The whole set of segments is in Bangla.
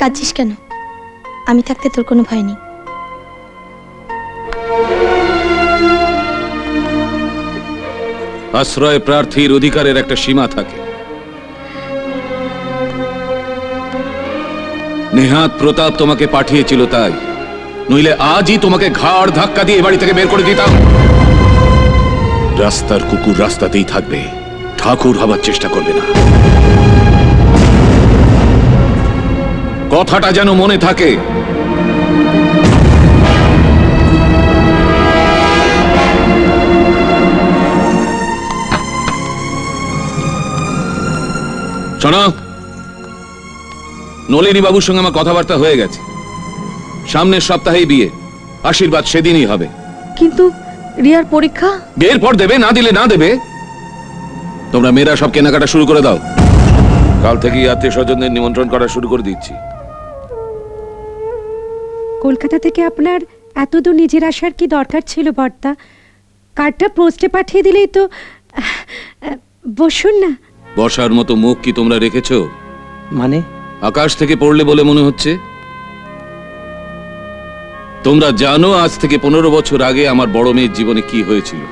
কাঁদছিস কেন? আমি থাকতে তোর কোনো ভয় নেই। আশ্রয় প্রার্থীর অধিকারের একটা সীমা থাকে। নেহাত প্রতাপ তোমাকে পাঠিয়েছিল তাই, নইলে আজই তোমাকে ঘাড় ধাক্কা দিয়ে বাড়ি থেকে বের করে দিতাম। রাস্তার কুকুর রাস্তাতেই থাকবে, ঠাকুর হবার চেষ্টা করবে না। কথাটা যেন মনে থাকে। শোনো, নলিনী বাবুর সঙ্গে আমার কথাবার্তা হয়ে গেছে। সামনের সপ্তাহেই বিয়ে, আশীর্বাদ সেদিনই হবে। কিন্তু রিয়ার পরীক্ষা? বিয়ের পর দেবে, না দিলে না দেবে। তোমরা মেয়েরা সব কেনাকাটা শুরু করে দাও। কাল থেকেই আত্মীয় স্বজনদের নিমন্ত্রণ করা শুরু করে দিচ্ছি। কলকাতা থেকে আপনার এত দূর নিজের আসার কি দরকার ছিল বর্দা? কার্ডটা পোস্টে পাঠিয়ে দিলেই তো। বসুন না। বসার মতো মুখ কি তোমরা রেখেছো? মানে আকাশ থেকে পড়লে বলে মনে হচ্ছে? তোমরা জানো আজ থেকে 15 বছর আগে আমার বড় মেয়ের জীবনে কি হয়েছিল।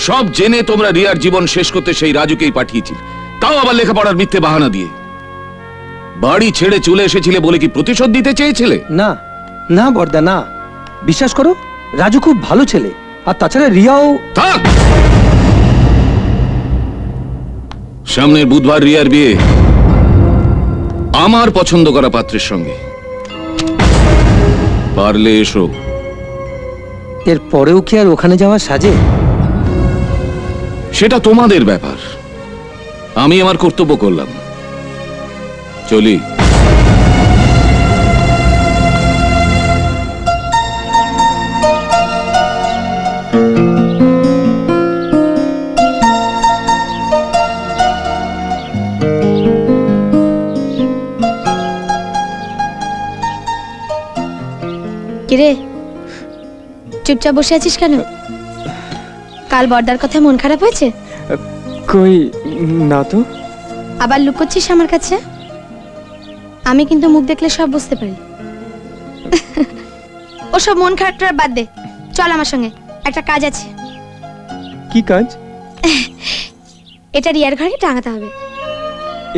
সব জেনে তোমরা রিয়ার জীবন শেষ করতে সেই রাজুকেই পাঠিয়েছিল, তাও আবার লেখাপড়ার মিথ্যে বাহানা দিয়ে। বাড়ি ছেড়ে চলে এসেছিলে বলে কি প্রতিশোধ দিতে চেয়েছিলে? না না বর্দা, না, বিশ্বাস করো, রাজু খুব ভালো ছেলে। আর তাছাড়া রিয়াও। থাক! সামনের বুধবার রিয়ার বিয়ে আমার পছন্দ করা পাত্রের সঙ্গে। পারলে এসো। এর পরেও কি আর ওখানে যাওয়া সাজে? সেটা তোমাদের ব্যাপার। আমি আমার কর্তব্য করলাম, চলি। কিরে, চুপচাপ বসে আছিস কেন? কাল বর্দার কথা মন খারাপ হয়েছে? কই না তো। আবার লুকোচ্ছিস আমার কাছে? আমি কিন্তু মুখ দেখলে সব বুঝতে পারি। ওসব মন খারাপটা বাদ দে, চল আমার সঙ্গে, একটা কাজ আছে। কি কাজ? এটা রিয়ার ঘরে টাঙাতে হবে।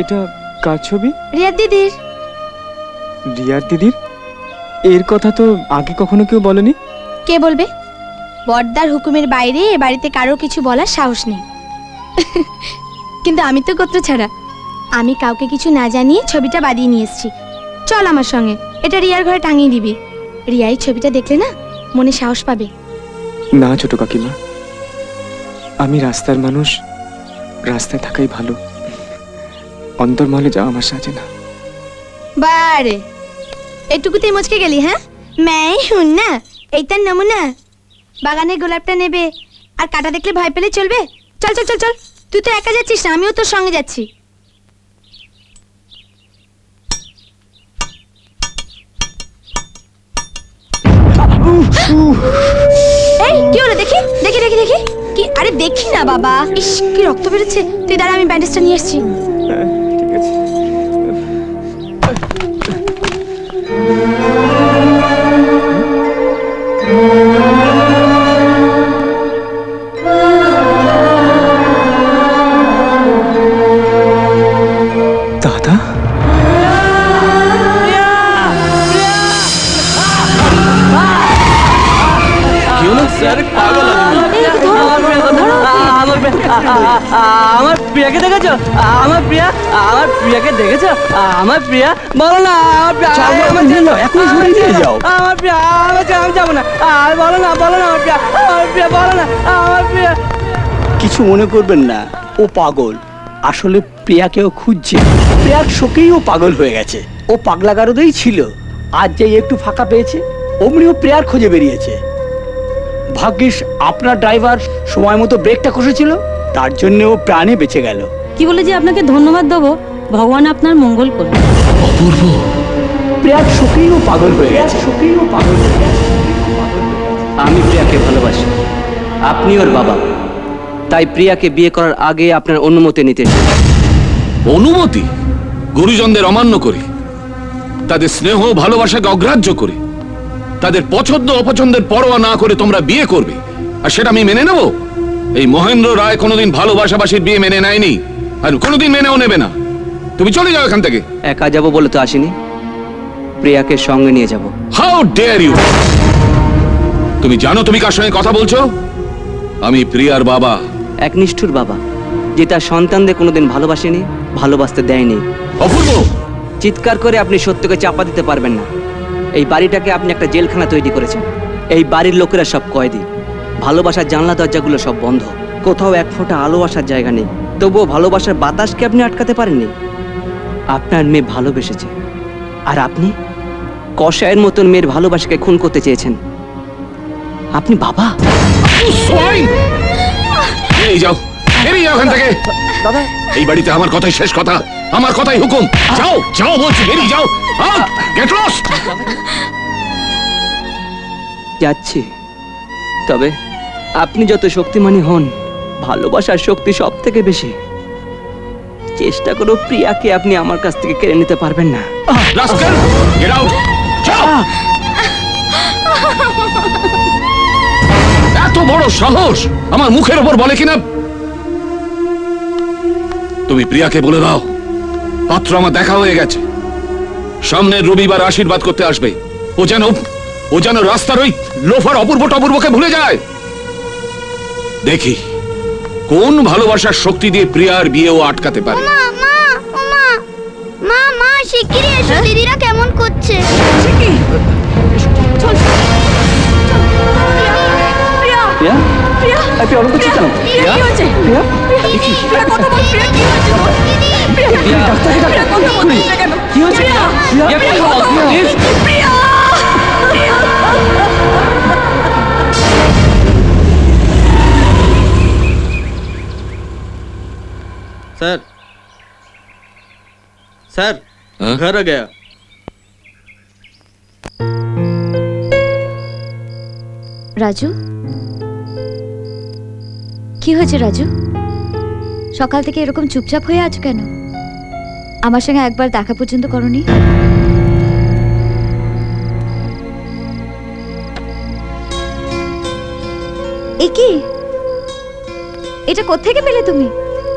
এটা কার ছবি? রিয়ার দিদির। রিয়ার দিদির? এর কথা তো আগে কখনো কেউ বলেনি। কে বলবে? বর্দার হুকুমের বাইরে এ বাড়িতে কারো কিছু বলার সাহস নেই। কিন্তু আমি তো গোত্র ছাড়া, আমি কাউকে কিছু না জানিয়ে ছবিটা বাদিয়ে নিয়ে এসেছি। চল আমার সঙ্গে, এটা রিয়ার ঘরে টাঙিয়ে দিবি। রিয়া এই ছবিটা দেখলে না মনে সাহস পাবে। না ছোট কাকিমা, আমি রাস্তার মানুষ, রাস্তায় থাকাই ভালো। অন্তর্মহলে যাওয়া আমার সাজে না। বারে এটুকুতেই মুচকে গেলি? হ্যাঁ, मैं हूं না, এইটার নমুনা। বাগানের গোলাপটা নেবে আর কাটা দেখলে ভয় পেলে চলবে? চল চল চল চল, তুই তো একা যাচ্ছিস না, আমিও তোর সঙ্গে যাচ্ছি। এই কি হলো? দেখি দেখি দেখি দেখি কি? আরে দেখি না বাবা, ইস কি রক্ত বেরোচ্ছে। তুই দাঁড়া, আমি ব্যান্ডেজটা নিয়ে আসছি। ঠিক আছে। দাদা, কি হলো? আমার প্রিয়াকে দেখেছো? আমার প্রিয়াকে দেখেছো? আমার প্রিয়া, বলো না আমার প্রিয়া। আমার প্রিয়া, আমি যাবো না। বলো না আমার প্রিয়া, বলো না আমার প্রিয়া। কিছু মনে করবেন না, ও পাগল। আসলে প্রিয়াকেও খুঁজছে। প্রিয়ার শোকেই ও পাগল হয়ে গেছে। ও পাগলা গারদেই ছিল, আজ যেই একটু ফাঁকা পেয়েছে অমনি ও প্রিয়ার খোঁজে বেরিয়েছে। ভাগ্যিস আপনার ড্রাইভার সময় মতো ব্রেকটা কষেছিল, তার জন্য ও প্রাণে বেঁচে গেল। কি বলে যে আপনাকে ধন্যবাদ দেবো? ভগবান আপনার মঙ্গল করুন। অপূর্ব, প্রিয়ার শোকেই ও পাগল হয়ে গেছে। আমি প্রিয়াকে ভালোবাসি, আপনি ওর বাবা, তাই প্রিয়াকে বিয়ে করার আগে আপনার অনুমতি নিতে। অনুমতি? গুরুজনদের অমান্য করি? তাদের স্নেহ ভালোবাসাকে অগ্রাহ্য করে, তাদের পছন্দ অপছন্দের পরোয়া না করে তোমরা বিয়ে করবে, আর সেটা আমি মেনে নেব? এই মহেন্দ্র রায় কোনোদিন ভালোবাসাবাসীর বিয়ে মেনে নেয়নি, আর কোনোদিন মেনেও নেবে না। তুমি চলে যাও এখান থেকে। একা যাব বলে তো আসিনি, প্রিয়াকে সঙ্গে নিয়ে যাব। How dare you! তুমি জানো তুমি কার সঙ্গে কথা বলছো? আমি প্রিয়ার বাবা। এক নিষ্ঠুর বাবা, যে তার সন্তানদের কোনোদিন ভালোবাসেনি, ভালোবাসতে দেয়নি। অপূর্ব! চিৎকার করে আপনি সত্যকে চাপা দিতে পারবেন না। এই বাড়িটাকে আপনি একটা জেলখানা তৈরি করেছেন। এই বাড়ির লোকেরা সব কয়েদি, ভালোবাসার জানলা দরজাগুলো সব বন্ধ, কোথাও এক ফোঁটা আলো আসার জায়গা নেই। তবুও ভালোবাসার বাতাসকে আপনি আটকাতে পারেননি। আপনার মেয়ে ভালোবেসেছে, আর আপনি কষায়ের মতন মেয়ের ভালোবাসাকে খুন করতে চেয়েছেন। আপনি বাবা। সোয়াইন! এই যাও, বেরিয়ে যাও এখান থেকে। এই বাড়িতে আমার কথাই শেষ কথা, আমার কথাই হুকুম। যাও যাও বলছি, বেরিয়ে যাও। Get lost! যাচ্ছি, তবে আপনি যত শক্তিমানী হন, ভালোবাসার শক্তি সব থেকে বেশি। চেষ্টা করো প্রিয়াকে আপনি আমার কাছ থেকে কেড়ে নিতে পারবেন না। Rascal, get out! যাও! এত বড় সাহস আমার মুখের উপর বলে কিনা? তুমি প্রিয়াকে বলে দাও পাত্র আমার দেখা হয়ে গেছে, সামনের রবিবার আশীর্বাদ করতে আসবে। ও যেন রাস্তার ওই লোফার অপূর্ব টপূর্বকে ভুলে যায়। দেখি কোন ভালোবাসার শক্তি দিয়ে প্রিয়ার বিয়েও আটকাতে পারে। মা মা ও মা মা মা শিগগিরই এসো, দিদিরা কেমন করছে। প্রিয়া, এই প্রিয়া, অনেক করছিস কেন? প্রিয়া, প্রিয়া, কি হয়েছে? প্রিয়া, প্রিয়া, सर सर हाँ? घर आ गया। রাজু, কি হয়েছে রাজু? সকাল থেকে এরকম চুপচাপ হয়ে আছো কেন? আমার সঙ্গে একবার দেখা পর্যন্ত করনি? এ কি? এটা কোত্থেকে পেলে তুমি?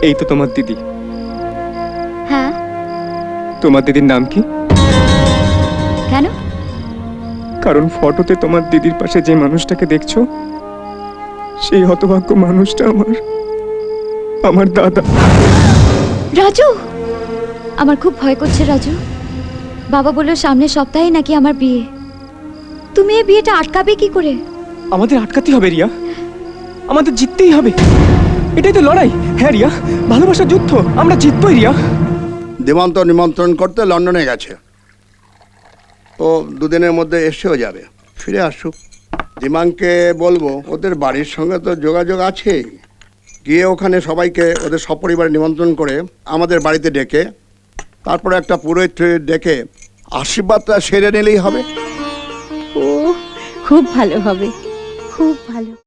এই তো তোমার দিদি। হ্যাঁ, তোমার দিদির নাম কি? কেন? কারণ ফটোতে তোমার দিদির পাশে যে মানুষটাকে দেখছো, সেই হতভাগ্য মানুষটা আমার দাদা। রাজু, আমার খুব ভয় করছে রাজু। বাবা বলল সামনের সপ্তাহে নাকি আমার বিয়ে। তুমি এই বিয়েটা আটকাবে কি করে? আমাদের আটকাতেই হবে রিয়া, আমাদের জিততেই হবে। এটাই তো লড়াই। হ্যাঁ রিয়া, ভালোবাসার যুদ্ধ, আমরা জিতবই রিয়া। দেবান্ত নিমন্ত্রণ করতে লন্ডনে গেছে, ও দুদিনের মধ্যে এসেও যাবে। ফিরে আসুক। দিমাংকে বলবো ওদের বাড়ির সঙ্গে তো যোগাযোগ আছেই, গিয়ে ওখানে সবাইকে ওদের সপরিবারে নিমন্ত্রণ করে আমাদের বাড়িতে ডেকে তারপরে একটা পুরোহিত ডেকে আশীর্বাদটা সেরে নিলেই হবে। ও খুব ভালো হবে, খুব ভালো।